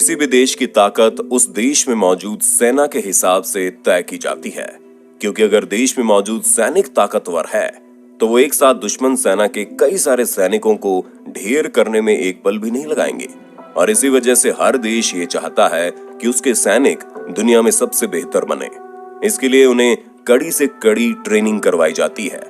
किसी भी देश की ताकत उस देश में मौजूद सेना के हिसाब से तय की जाती है, क्योंकि अगर देश में मौजूद सैनिक ताकतवर है तो वो एक साथ दुश्मन सेना के कई सारे सैनिकों को ढेर करने में एक पल भी नहीं लगाएंगे। और इसी वजह से हर देश ये चाहता है कि उसके सैनिक दुनिया में सबसे बेहतर बने। इसके लिए उन्हें कड़ी से कड़ी ट्रेनिंग करवाई जाती है।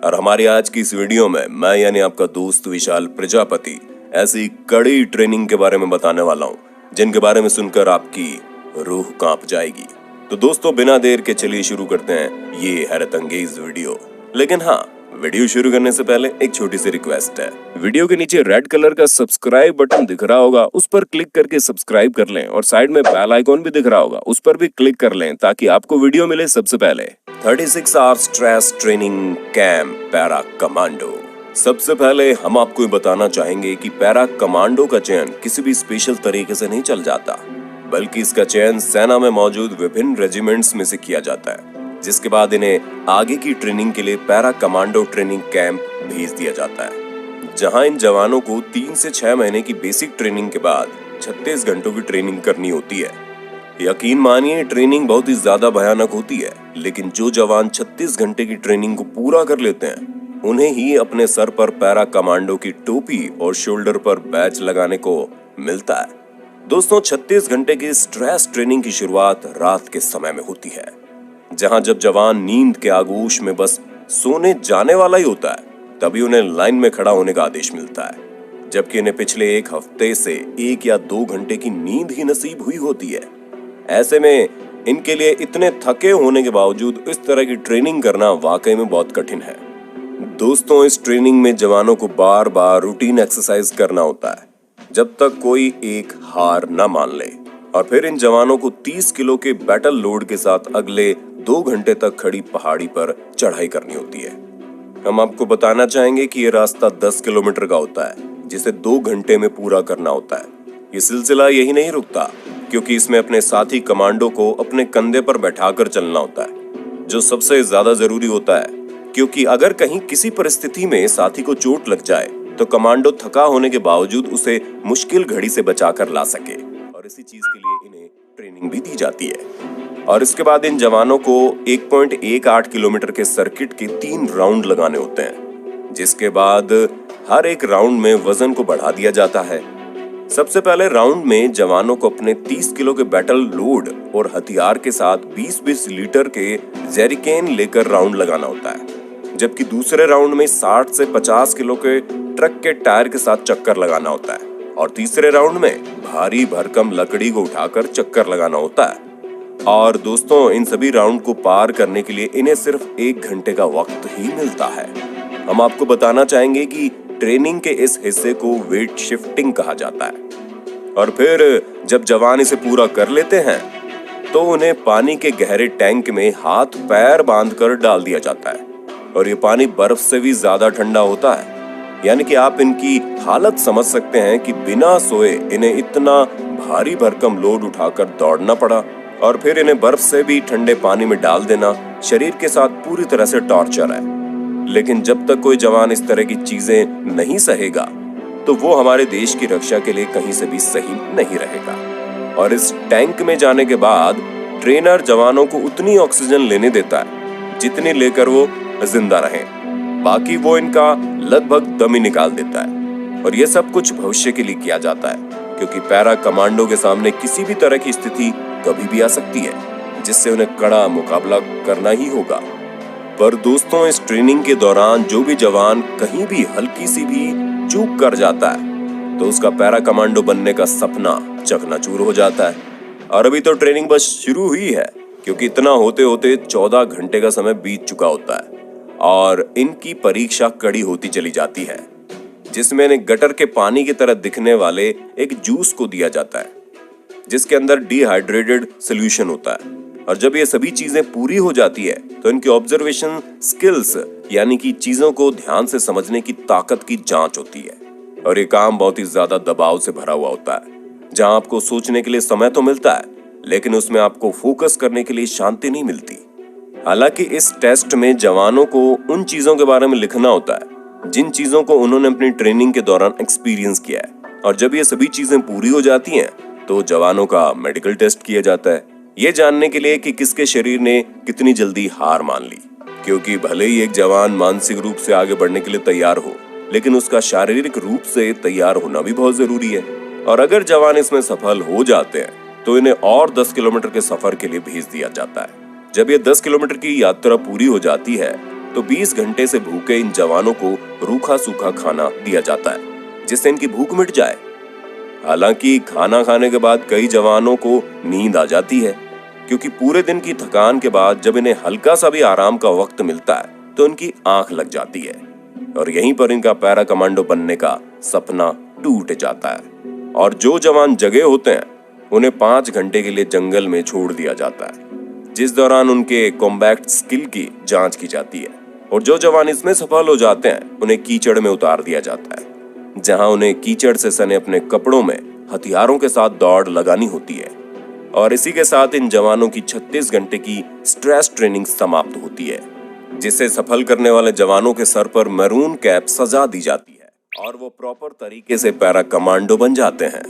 और हमारी आज की इस वीडियो में मैं यानी आपका दोस्त विशाल प्रजापति ऐसी कड़ी ट्रेनिंग के बारे में बताने वाला हूँ, जिनके बारे में सुनकर आपकी रूह कांप जाएगी। तो दोस्तों, बिना देर के चलिए शुरू करते हैं ये हैरत अंगेज वीडियो। लेकिन हाँ, वीडियो शुरू करने से पहले एक छोटी सी रिक्वेस्ट है। वीडियो के नीचे रेड कलर का सब्सक्राइब बटन दिख रहा होगा, उस पर क्लिक करके सब्सक्राइब कर लें और साइड में बेल आइकॉन भी दिख रहा होगा, उस पर भी क्लिक कर लें ताकि आपको वीडियो मिले सबसे पहले। 36 hour stress training camp para commando. सबसे पहले हम आपको ये बताना चाहेंगे कि पैरा कमांडो का चयन किसी भी स्पेशल तरीके से नहीं चल जाता, बल्कि इसका चयन सेना में मौजूद विभिन्न रेजिमेंट्स में से किया जाता है, जिसके बाद इन्हें आगे की ट्रेनिंग के लिए पैरा कमांडो ट्रेनिंग कैंप भेज दिया जाता है, जहां इन जवानों को 3 से 6 महीने की बेसिक ट्रेनिंग के बाद 36 घंटों की ट्रेनिंग करनी होती है। यकीन मानिए, ट्रेनिंग बहुत ही ज्यादा भयानक होती है, लेकिन जो जवान 36 घंटे की ट्रेनिंग को पूरा कर लेते हैं उन्हें ही अपने सर पर पैरा कमांडो की टोपी और शोल्डर पर बैच लगाने को मिलता है। दोस्तों, 36 घंटे की स्ट्रेस ट्रेनिंग की शुरुआत रात के समय में होती है, जहां जब जवान नींद के आगोश में बस सोने जाने वाला ही होता है, तभी उन्हें लाइन में खड़ा होने का आदेश मिलता है, जबकि इन्हें पिछले 1 हफ्ते से 1 या 2 घंटे की नींद ही नसीब हुई होती है। ऐसे में इनके लिए इतने थके होने के बावजूद इस तरह की ट्रेनिंग करना वाकई में बहुत कठिन है। दोस्तों, इस ट्रेनिंग में जवानों को बार बार रूटीन एक्सरसाइज करना होता है, जब तक कोई एक हार न मान ले। और फिर इन जवानों को 30 किलो के बैटल लोड के साथ अगले 2 घंटे तक खड़ी पहाड़ी पर चढ़ाई करनी होती है। हम आपको बताना चाहेंगे कि ये रास्ता 10 किलोमीटर का होता है, जिसे 2 घंटे में पूरा करना होता है। ये सिलसिला यही नहीं रुकता, क्योंकि इसमें अपने साथी कमांडो को अपने कंधे पर बैठाकर चलना होता है, जो सबसे ज्यादा जरूरी होता है, क्योंकि अगर कहीं किसी परिस्थिति में साथी को चोट लग जाए तो कमांडो थका होने के बावजूद उसे मुश्किल घड़ी से बचाकर ला सके। और इसी चीज के लिए इन्हें ट्रेनिंग भी दी जाती है। और इसके बाद इन जवानों को 1.18 किलोमीटर के सर्किट के 3 राउंड लगाने होते हैं, जिसके बाद हर एक राउंड में वजन को बढ़ा दिया जाता है। सबसे पहले राउंड में जवानों को अपने 30 किलो के बैटल लोड और हथियार के साथ 20-20 लीटर के जेरिकेन लेकर राउंड लगाना होता है, जबकि दूसरे राउंड में 60 से 50 किलो के ट्रक के टायर के साथ चक्कर लगाना होता है, और तीसरे राउंड में भारी भरकम लकड़ी को उठाकर चक्कर लगाना होता है। और दोस्तों, इन सभी राउंड को पार करने के लिए इन्हें सिर्फ 1 घंटे का वक्त ही मिलता है। हम आपको बताना चाहेंगे कि ट्रेनिंग के इस हिस्से को वेट शिफ्टिंग कहा जाता है। और फिर जब जवान इसे पूरा कर लेते हैं तो उन्हें पानी के गहरे टैंक में हाथ पैर बांधकर डाल दिया जाता है, और ये पानी बर्फ से भी ज्यादा ठंडा होता है। यानी कि आप इनकी हालत समझ सकते हैं कि बिना सोए इन्हें इतना भारी भरकम लोड उठाकर दौड़ना पड़ा, और फिर इन्हें बर्फ से भी ठंडे पानी में डाल देना शरीर के साथ पूरी तरह से टॉर्चर है। लेकिन जब तक कोई जवान इस तरह की चीजें नहीं सहेगा तो वो हमारे देश की रक्षा के लिए कहीं से भी सही नहीं रहेगा। और इस टैंक में जाने के बाद ट्रेनर जवानों को उतनी ऑक्सीजन लेने देता है जितनी लेकर वो जिंदा रहें, बाकी वो इनका लगभग दम ही निकाल देता है। और ये सब कुछ भविष्य के लिए किया जाता है, क्योंकि पैरा कमांडो के सामने किसी भी तरह की स्थिति कभी भी आ सकती है, जिससे उन्हें कड़ा मुकाबला करना ही होगा। पर दोस्तों, इस ट्रेनिंग के दौरान जो भी जवान कहीं भी हल्की सी भी चूक कर जाता है तो उसका पैरा कमांडो बनने का सपना चकनाचूर हो जाता है। और अभी तो ट्रेनिंग बस शुरू हुई है, क्योंकि इतना होते होते 14 घंटे का समय बीत चुका होता है और इनकी परीक्षा कड़ी होती चली जाती है, जिसमें इन्हें गटर के पानी की तरह दिखने वाले एक जूस को दिया जाता है, जिसके अंदर डिहाइड्रेटेड सोल्यूशन होता है। और जब ये सभी चीजें पूरी हो जाती है तो इनकी ऑब्जर्वेशन स्किल्स यानी कि चीजों को ध्यान से समझने की ताकत की जांच होती है। और ये काम बहुत ही ज्यादा दबाव से भरा हुआ होता है, जहां आपको सोचने के लिए समय तो मिलता है, लेकिन उसमें आपको फोकस करने के लिए शांति नहीं मिलती। हालांकि इस टेस्ट में जवानों को उन चीजों के बारे में लिखना होता है जिन चीजों को उन्होंने अपनी ट्रेनिंग के दौरान एक्सपीरियंस किया है। और जब ये सभी चीजें पूरी हो जाती हैं तो जवानों का मेडिकल टेस्ट किया जाता है, ये जानने के लिए कि किसके शरीर ने कितनी जल्दी हार मान ली। क्योंकि भले ही एक जवान मानसिक रूप से आगे बढ़ने के लिए तैयार हो, लेकिन उसका शारीरिक रूप से तैयार होना भी बहुत जरूरी है। और अगर जवान इसमें सफल हो जाते हैं तो इन्हें और 10 किलोमीटर के सफर के लिए भेज दिया जाता है। जब ये 10 किलोमीटर की यात्रा पूरी हो जाती है तो 20 घंटे से भूखे इन जवानों को रूखा सूखा खाना दिया जाता है, जिससे इनकी भूख मिट जाए। हालांकि खाना खाने के बाद कई जवानों को नींद आ जाती है, क्योंकि पूरे दिन की थकान के बाद जब इन्हें हल्का सा भी आराम का वक्त मिलता है तो इनकी आंख लग जाती है और यहीं पर इनका पैरा कमांडो बनने का सपना टूट जाता है। और जो जवान जगे होते हैं उन्हें 5 घंटे के लिए जंगल में छोड़ दिया जाता है, जिस दौरान उनके कॉम्बैट स्किल की जांच की जाती है। और जो जवान इसमें सफल हो जाते हैं उन्हें कीचड़ में उतार दिया जाता है, जहां उन्हें कीचड़ से सने अपने कपड़ों में हथियारों के साथ दौड़ लगानी होती है। और इसी के साथ इन जवानों की 36 घंटे की स्ट्रेस ट्रेनिंग समाप्त होती है, जिसे सफल करने वाले जवानों के सर पर मैरून कैप सजा दी जाती है और वो प्रॉपर तरीके से पैरा कमांडो बन जाते हैं।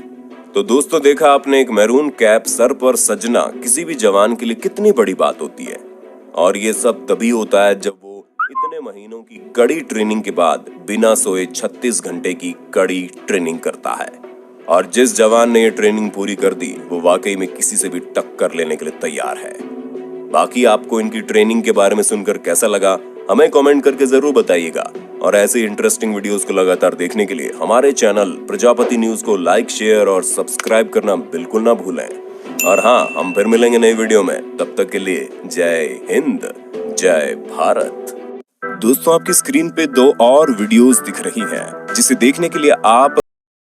तो दोस्तों, देखा आपने, एक मैरून कैप सर पर सजना किसी भी जवान के लिए कितनी बड़ी बात होती है। और ये सब तभी होता है जब वो इतने महीनों की कड़ी ट्रेनिंग के बाद बिना सोए 36 घंटे की कड़ी ट्रेनिंग करता है। और जिस जवान ने ये ट्रेनिंग पूरी कर दी वो वाकई में किसी से भी टक्कर लेने के लिए तैयार है। बाकी आपको इनकी ट्रेनिंग के बारे में सुनकर कैसा लगा, हमें कमेंट करके जरूर बताइएगा। और ऐसे इंटरेस्टिंग वीडियोस को लगातार देखने के लिए हमारे चैनल प्रजापति न्यूज को लाइक, शेयर और सब्सक्राइब करना बिल्कुल ना भूलें। और हाँ, हम फिर मिलेंगे नई वीडियो में, तब तक के लिए जय हिंद, जय भारत। दोस्तों, आपकी स्क्रीन पे 2 और वीडियोस दिख रही हैं, जिसे देखने के लिए आप